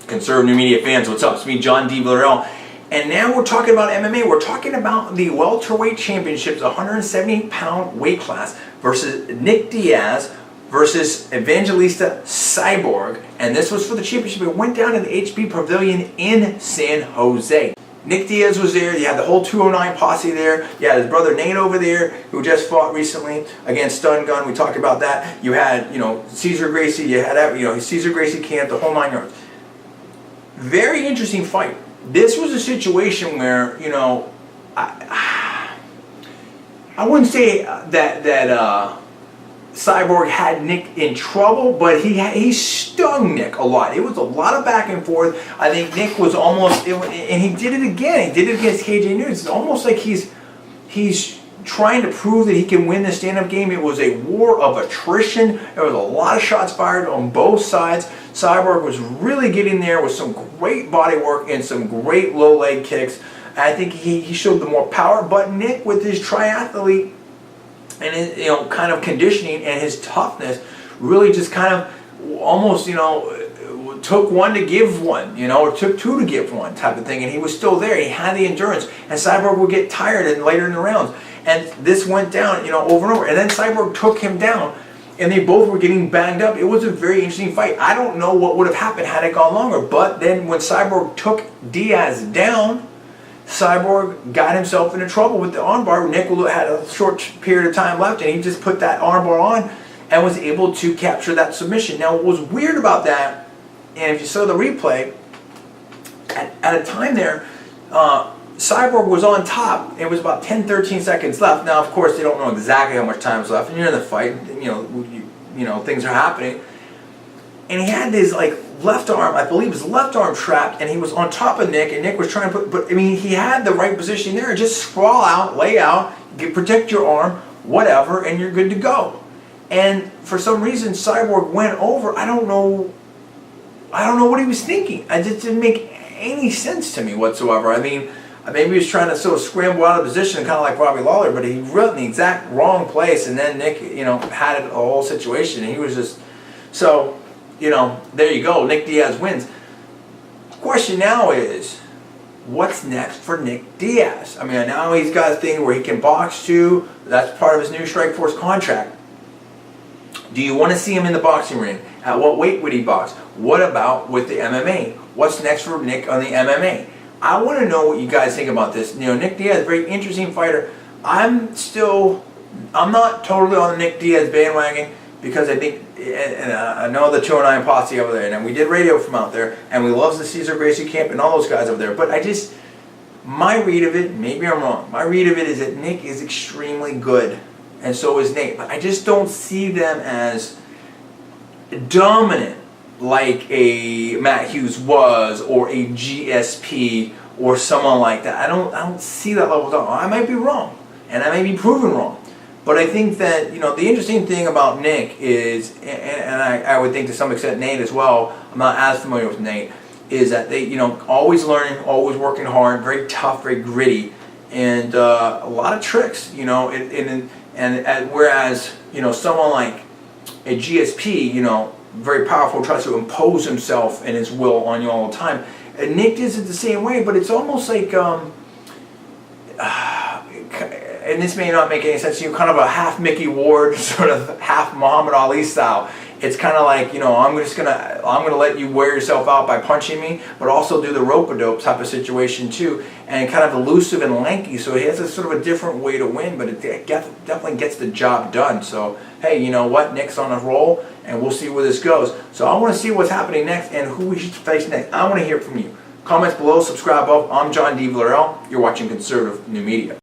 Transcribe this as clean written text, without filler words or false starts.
Conservative New Media fans, what's up? It's me, John D. Villarreal. And now we're talking about MMA. We're talking about the welterweight championships, 170-pound weight class versus Nick Diaz versus Evangelista Cyborg. And this was for the championship. It went down in the HP Pavilion in San Jose. Nick Diaz was there. You had the whole 209 posse there. You had his brother Nate over there, who just fought recently against Stun Gun. We talked about that. You had, Cesar Gracie. You had, Cesar Gracie Camp, the whole 9 yards. Very interesting fight. This was a situation where, I wouldn't say that Cyborg had Nick in trouble, but he stung Nick a lot. It was a lot of back and forth. I think Nick was almost, and he did it again. He did it against KJ News. It's almost like he's trying to prove that he can win the stand-up game. It was a war of attrition. There was a lot of shots fired on both sides. Cyborg was really getting there with some great body work and some great low leg kicks. I think he showed the more power, but Nick, with his triathlete and his kind of conditioning and his toughness, really just kind of almost took one to give one, or took two to give one type of thing, and he was still there. He had the endurance, and Cyborg would get tired and later in the rounds, and this went down over and over, and then Cyborg took him down, and they both were getting banged up. It was a very interesting fight. I don't know what would have happened had it gone longer, but then when Cyborg took Diaz down, Cyborg got himself into trouble with the armbar. Nick had a short period of time left, and he just put that armbar on and was able to capture that submission. Now, what was weird about that, and if you saw the replay, at a time there, Cyborg was on top. It was about 10-13 seconds left. Now, of course, they don't know exactly how much time is left, and you're in the fight. Things are happening, and he had his left arm, I believe his left arm trapped, and he was on top of Nick, and Nick was trying to but he had the right position there. Just sprawl out, lay out, protect your arm, whatever, and you're good to go. And for some reason, Cyborg went over. I don't know what he was thinking. It just didn't make any sense to me whatsoever. I mean, maybe he was trying to sort of scramble out of position, kind of like Robbie Lawler, but he really in the exact wrong place, and then Nick, had a whole situation, and he was just so. There you go. Nick Diaz wins. The question now is, what's next for Nick Diaz? I mean, now he's got a thing where he can box too. That's part of his new Strikeforce contract. Do you want to see him in the boxing ring? At what weight would he box? What about with the MMA? What's next for Nick on the MMA? I want to know what you guys think about this. Nick Diaz, very interesting fighter. I'm not totally on the Nick Diaz bandwagon, because I think, and I know the 209 posse over there, and we did radio from out there, and we love the Cesar Gracie Camp and all those guys over there, but my read of it, maybe I'm wrong, my read of it is that Nick is extremely good, and so is Nate, but I just don't see them as dominant like a Matt Hughes was, or a GSP, or someone like that. I don't see that level of dominance. I might be wrong, and I may be proven wrong. But I think that, the interesting thing about Nick is, and I would think to some extent Nate as well, I'm not as familiar with Nate, is that they, always learning, always working hard, very tough, very gritty, and a lot of tricks, and whereas, someone like a GSP, very powerful, tries to impose himself and his will on you all the time. And Nick does it the same way, but it's almost like, and this may not make any sense to you, kind of a half Mickey Ward, sort of half Muhammad Ali style. It's kind of like, I'm gonna let you wear yourself out by punching me, but also do the rope-a-dope type of situation too, and kind of elusive and lanky. So he has a sort of a different way to win, but it definitely gets the job done. So hey, you know what? Nick's on a roll, and we'll see where this goes. So I want to see what's happening next and who we should face next. I want to hear from you. Comments below, subscribe up. I'm John D. Villarreal. You're watching Conservative New Media.